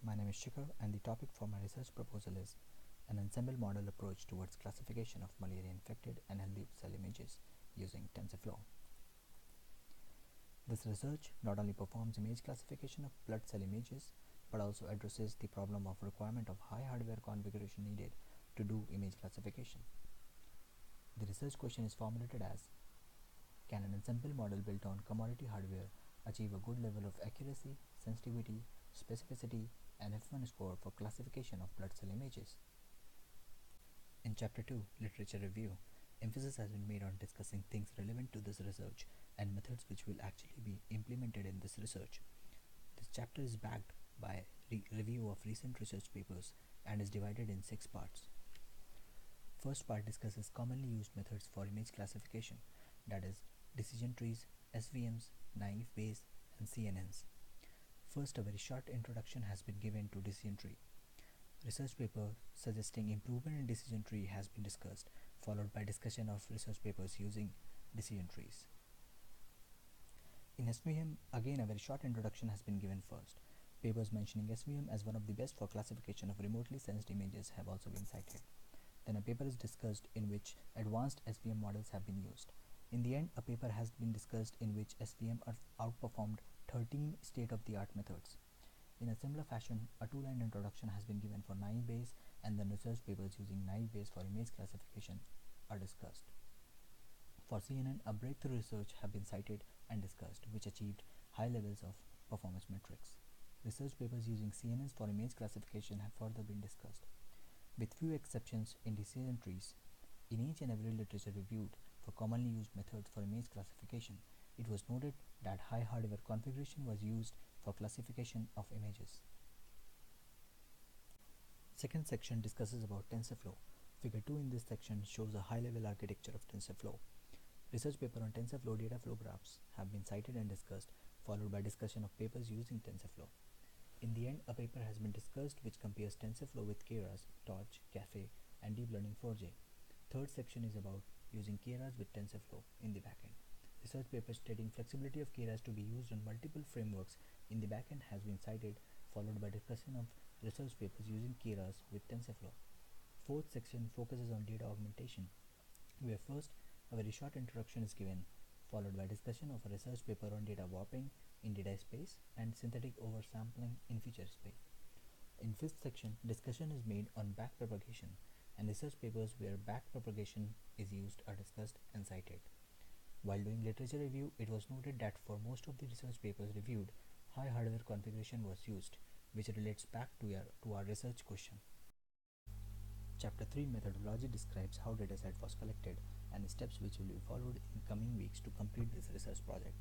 My name is Shikhar, and the topic for my research proposal is an ensemble model approach towards classification of malaria-infected and healthy cell images using TensorFlow. This research not only performs image classification of blood cell images, but also addresses the problem of requirement of high hardware configuration needed to do image classification. The research question is formulated as: can an ensemble model built on commodity hardware achieve a good level of accuracy, sensitivity, specificity, and F1 score for classification of blood cell images? In Chapter 2, Literature Review, emphasis has been made on discussing things relevant to this research and methods which will actually be implemented in this research. This chapter is backed by review of recent research papers and is divided in 6 parts. First part discusses commonly used methods for image classification, that is, decision trees, SVMs, naive Bayes, and CNNs. First, a very short introduction has been given to decision tree. Research paper suggesting improvement in decision tree has been discussed, followed by discussion of research papers using decision trees. In SVM, again a very short introduction has been given first. Papers mentioning SVM as one of the best for classification of remotely sensed images have also been cited. Then a paper is discussed in which advanced SVM models have been used. In the end, a paper has been discussed in which SVM outperformed 13 state-of-the-art methods. In a similar fashion, a 2-line introduction has been given for naive Bayes, and then research papers using naive Bayes for image classification are discussed. For CNN, a breakthrough research have been cited and discussed, which achieved high levels of performance metrics. Research papers using CNNs for image classification have further been discussed. With few exceptions in decision trees, in each and every literature reviewed for commonly used methods for image classification, it was noted that high hardware configuration was used for classification of images. Second section discusses about TensorFlow. Figure 2 in this section shows a high-level architecture of TensorFlow. Research paper on TensorFlow data flow graphs have been cited and discussed, followed by discussion of papers using TensorFlow. In the end, a paper has been discussed which compares TensorFlow with Keras, Torch, Caffe, and Deep Learning 4J. Third section is about using Keras with TensorFlow in the backend. Research paper stating flexibility of Keras to be used on multiple frameworks in the backend has been cited, followed by discussion of research papers using Keras with TensorFlow. Fourth section focuses on data augmentation, where first a very short introduction is given, followed by discussion of a research paper on data warping in data space and synthetic oversampling in feature space. In fifth section, discussion is made on backpropagation, and research papers where backpropagation is used are discussed and cited. While doing literature review, it was noted that for most of the research papers reviewed, high hardware configuration was used, which relates back to our research question. Chapter 3 Methodology describes how dataset was collected and steps which will be followed in coming weeks to complete this research project.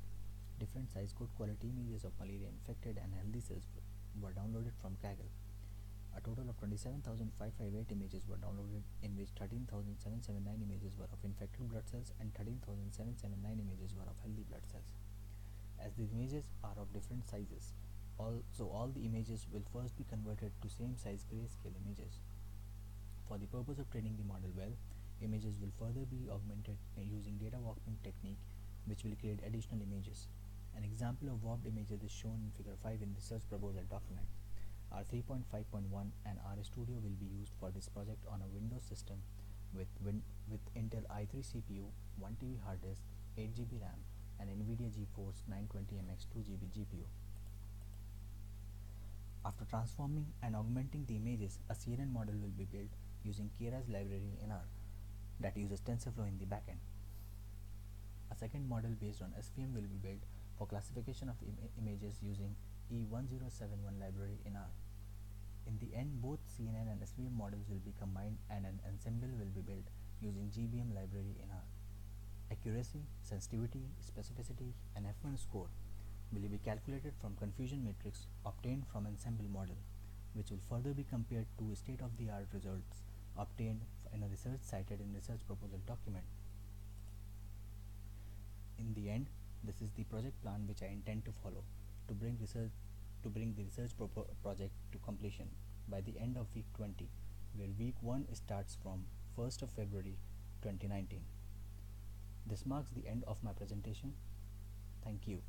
Different size good quality images of malaria infected and healthy cells were downloaded from Kaggle. A total of 27,558 images were downloaded, in which 13,779 images were of infected blood cells and 13,779 images were of healthy blood cells. As the images are of different sizes, all the images will first be converted to same size grayscale images. For the purpose of training the model well, images will further be augmented using data warping technique, which will create additional images. An example of warped images is shown in figure 5 in the research proposal document. R3.5.1 and RStudio will be used for this project on a Windows system with Intel i3 CPU, 1 TB hard disk, 8 GB RAM, and NVIDIA GeForce 920MX 2 GB GPU. After transforming and augmenting the images, a CNN model will be built using Keras library in R that uses TensorFlow in the backend. A second model based on SVM will be built for classification of images using E1071 library in R. In the end, both CNN and SVM models will be combined and an ensemble will be built using GBM library in R. Accuracy, sensitivity, specificity, and F1 score will be calculated from confusion matrix obtained from ensemble model, which will further be compared to state-of-the-art results obtained in a research cited in research proposal document. In the end, this is the project plan which I intend to follow to bring the research project to completion by the end of week 20, where week 1 starts from 1st of February 2019. This marks the end of my presentation. Thank you.